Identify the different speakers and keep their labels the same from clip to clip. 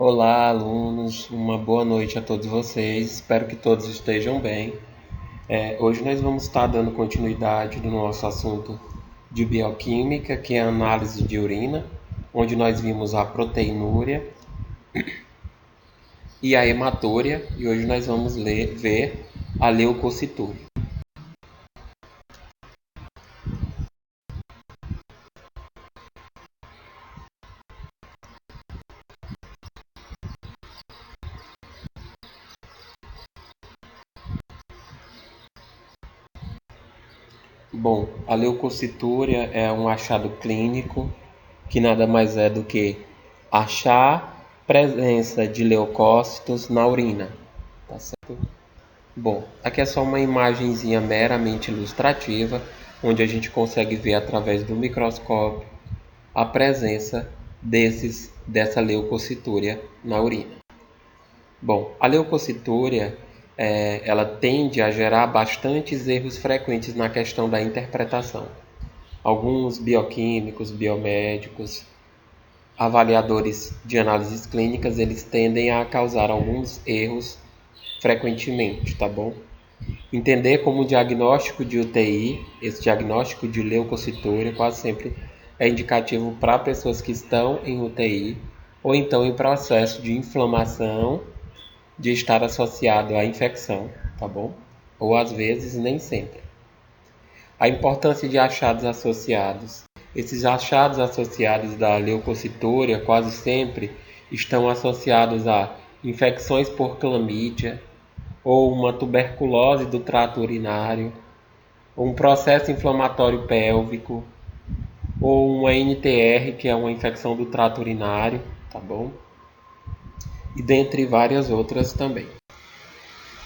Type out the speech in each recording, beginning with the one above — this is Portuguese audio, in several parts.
Speaker 1: Olá, alunos, uma boa noite a todos vocês. Espero que todos estejam bem. Hoje nós vamos estar dando continuidade do nosso assunto de bioquímica, que é a análise de urina, onde nós vimos a proteinúria e a hematúria, e hoje nós vamos ver a leucocitúria. Bom, a leucocitúria é um achado clínico que nada mais é do que achar presença de leucócitos na urina, tá certo? Bom, aqui é só uma imagenzinha meramente ilustrativa, onde a gente consegue ver através do microscópio a presença dessa leucocitúria na urina. Bom, a leucocitúria ela tende a gerar bastantes erros frequentes na questão da interpretação. Alguns bioquímicos, biomédicos, avaliadores de análises clínicas, eles tendem a causar alguns erros frequentemente, tá bom? Entender como diagnóstico de UTI, esse diagnóstico de leucocitúria quase sempre é indicativo para pessoas que estão em UTI ou então em processo de inflamação de estar associado à infecção, tá bom? Ou às vezes nem sempre. A importância de achados associados. Esses achados associados da leucocitúria quase sempre estão associados a infecções por clamídia, ou uma tuberculose do trato urinário, ou um processo inflamatório pélvico, ou uma NTR, que é uma infecção do trato urinário, tá bom? E dentre várias outras também.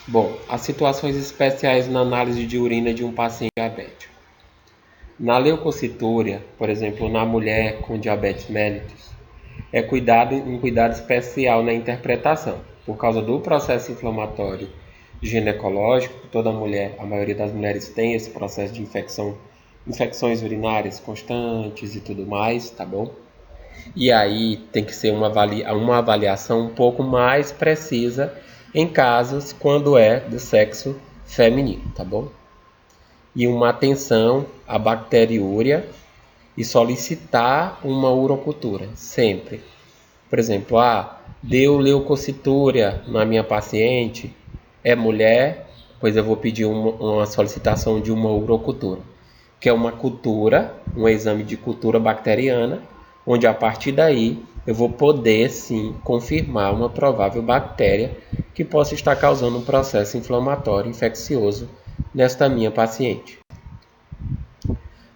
Speaker 1: Bom, as situações especiais na análise de urina de um paciente diabético. Na leucocitúria, por exemplo, na mulher com diabetes mellitus, é um cuidado especial na interpretação, por causa do processo inflamatório ginecológico. Toda mulher, a maioria das mulheres tem esse processo de infecções urinárias constantes e tudo mais, tá bom? E aí tem que ser uma avaliação um pouco mais precisa em casos quando é do sexo feminino, tá bom? E uma atenção à bacteriúria e solicitar uma urocultura, sempre. Por exemplo, deu leucocitúria na minha paciente, é mulher, pois eu vou pedir uma solicitação de uma urocultura, que é uma cultura, um exame de cultura bacteriana, onde a partir daí eu vou poder sim confirmar uma provável bactéria que possa estar causando um processo inflamatório infeccioso nesta minha paciente.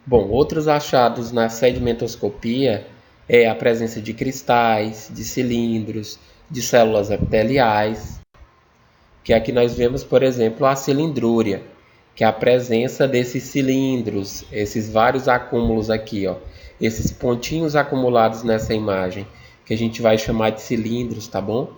Speaker 1: Bom, outros achados na sedimentoscopia é a presença de cristais, de cilindros, de células epiteliais, que aqui nós vemos, por exemplo, a cilindrúria, que é a presença desses cilindros, esses vários acúmulos aqui, ó, esses pontinhos acumulados nessa imagem, que a gente vai chamar de cilindros, tá bom?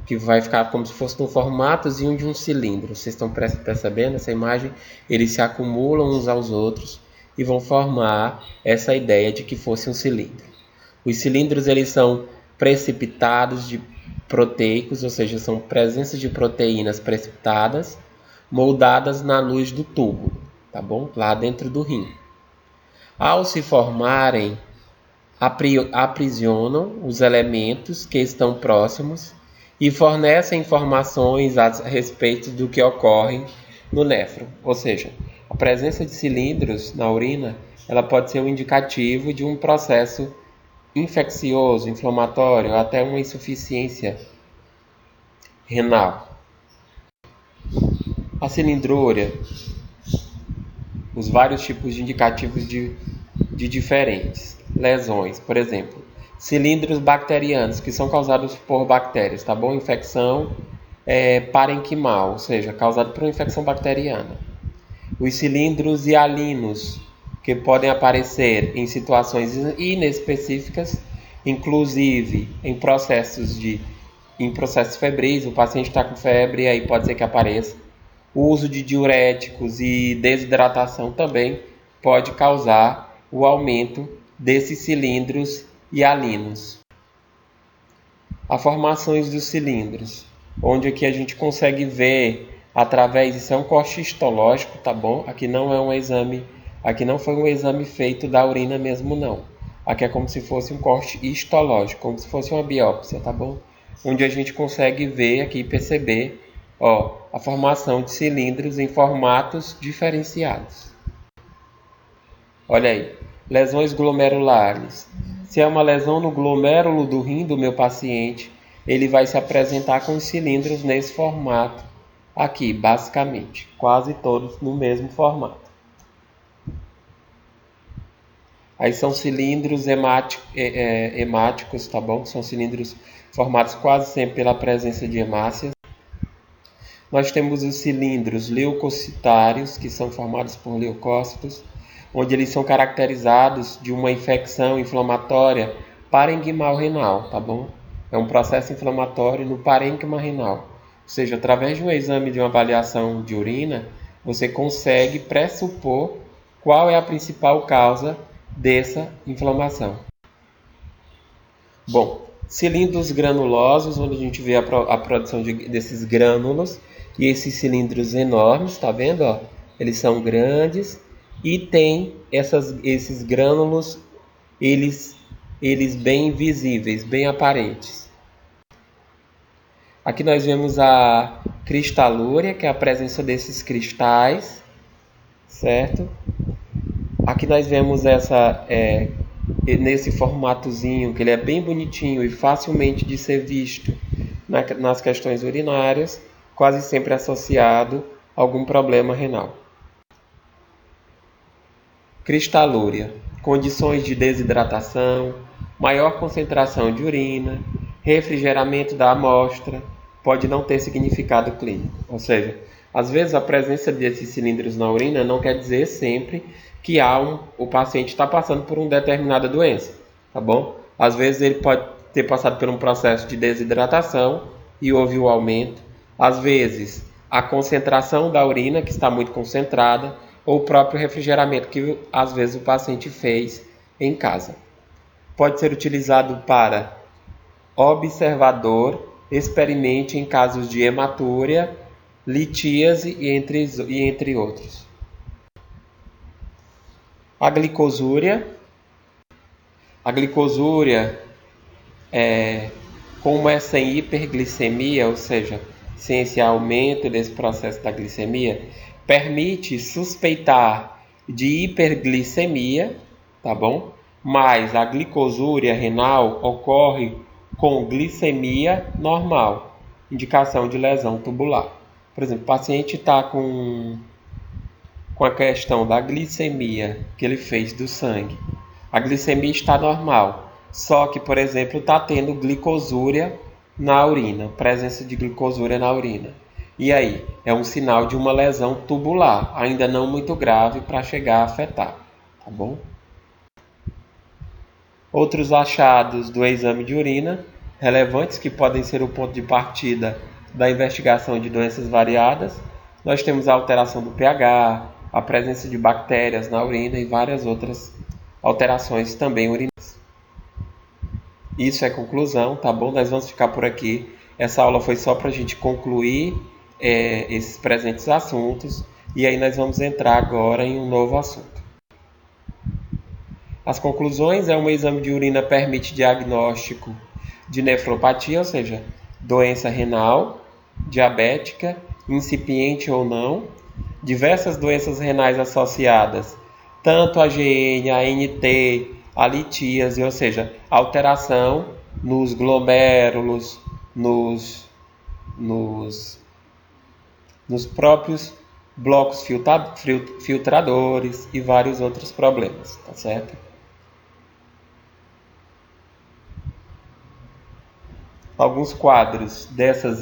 Speaker 1: Que vai ficar como se fosse um formatozinho de um cilindro. Vocês estão percebendo essa imagem? Eles se acumulam uns aos outros e vão formar essa ideia de que fosse um cilindro. Os cilindros eles são precipitados de proteicos, ou seja, são presenças de proteínas precipitadas, moldadas na luz do tubo, tá bom? Lá dentro do rim. Ao se formarem, aprisionam os elementos que estão próximos e fornecem informações a respeito do que ocorre no néfron. Ou seja, a presença de cilindros na urina ela pode ser um indicativo de um processo infeccioso, inflamatório, até uma insuficiência renal. A cilindrúria, os vários tipos de indicativos de diferentes lesões, por exemplo, cilindros bacterianos que são causados por bactérias, tá bom? Infecção parenquimal, ou seja, causada por uma infecção bacteriana. Os cilindros hialinos, que podem aparecer em situações inespecíficas, inclusive em processos febris, o paciente está com febre e aí pode ser que apareça. O uso de diuréticos e desidratação também pode causar o aumento desses cilindros hialinos. as formações dos cilindros, onde aqui a gente consegue ver através, isso é um corte histológico, tá bom? Aqui não é um exame, aqui não foi um exame feito da urina mesmo não. Aqui é como se fosse um corte histológico, como se fosse uma biópsia, tá bom? Onde a gente consegue ver aqui e perceber, ó, a formação de cilindros em formatos diferenciados. Olha aí, lesões glomerulares. Se é uma lesão no glomérulo do rim do meu paciente, ele vai se apresentar com os cilindros nesse formato aqui, basicamente, quase todos no mesmo formato. Aí são cilindros hemáticos, tá bom? São cilindros formados quase sempre pela presença de hemácias. Nós temos os cilindros leucocitários, que são formados por leucócitos, onde eles são caracterizados de uma infecção inflamatória parenquimal renal, tá bom? É um processo inflamatório no parênquima renal. Ou seja, através de um exame de uma avaliação de urina, você consegue pressupor qual é a principal causa dessa inflamação. Bom, cilindros granulosos, onde a gente vê a produção desses grânulos e esses cilindros enormes, tá vendo? Ó? Eles são grandes e tem esses grânulos, eles bem visíveis, bem aparentes. Aqui nós vemos a cristalúria, que é a presença desses cristais, certo? Aqui nós vemos nesse formatozinho, que ele é bem bonitinho e facilmente de ser visto nas questões urinárias, quase sempre associado a algum problema renal. Cristalúria, condições de desidratação, maior concentração de urina, refrigeramento da amostra, pode não ter significado clínico. Ou seja, às vezes a presença desses cilindros na urina não quer dizer sempre que o paciente está passando por uma determinada doença, tá bom? Às vezes ele pode ter passado por um processo de desidratação e houve o aumento. Às vezes a concentração da urina, que está muito concentrada, ou o próprio refrigeramento que às vezes o paciente fez em casa. Pode ser utilizado para observador, experimente em casos de hematúria, litíase e entre outros. A glicosúria. A glicosúria, como é sem hiperglicemia, ou seja, sem esse aumento desse processo da glicemia, permite suspeitar de hiperglicemia, tá bom? Mas a glicosúria renal ocorre com glicemia normal, indicação de lesão tubular. Por exemplo, o paciente está com a questão da glicemia que ele fez do sangue. A glicemia está normal, só que, por exemplo, está tendo glicosúria na urina, presença de glicosúria na urina. E aí, é um sinal de uma lesão tubular, ainda não muito grave para chegar a afetar, tá bom? Outros achados do exame de urina, relevantes que podem ser o ponto de partida da investigação de doenças variadas, nós temos a alteração do pH, a presença de bactérias na urina e várias outras alterações também urinárias. Isso é conclusão, tá bom? Nós vamos ficar por aqui. Essa aula foi só para a gente concluir esses presentes assuntos e aí nós vamos entrar agora em um novo assunto. As conclusões um exame de urina permite diagnóstico de nefropatia, ou seja, doença renal, diabética, incipiente ou não, diversas doenças renais associadas, tanto a GN, a NT, a litíase, ou seja, alteração nos glomérulos, nos próprios blocos filtradores e vários outros problemas, tá certo? Alguns quadros dessas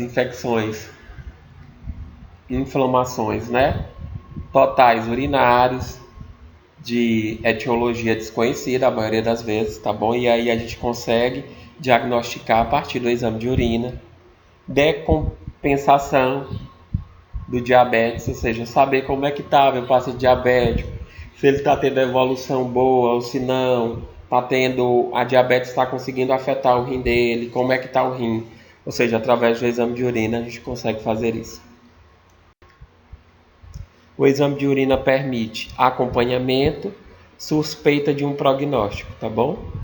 Speaker 1: inflamações, né? Totais urinários, de etiologia desconhecida, a maioria das vezes, tá bom? E aí a gente consegue diagnosticar a partir do exame de urina. Decompensação do diabetes, ou seja, saber como é que está o paciente diabético, se ele está tendo evolução boa ou se não, tá tendo a diabetes, está conseguindo afetar o rim dele, como é que está o rim. Ou seja, através do exame de urina a gente consegue fazer isso. O exame de urina permite acompanhamento, suspeita de um prognóstico, tá bom?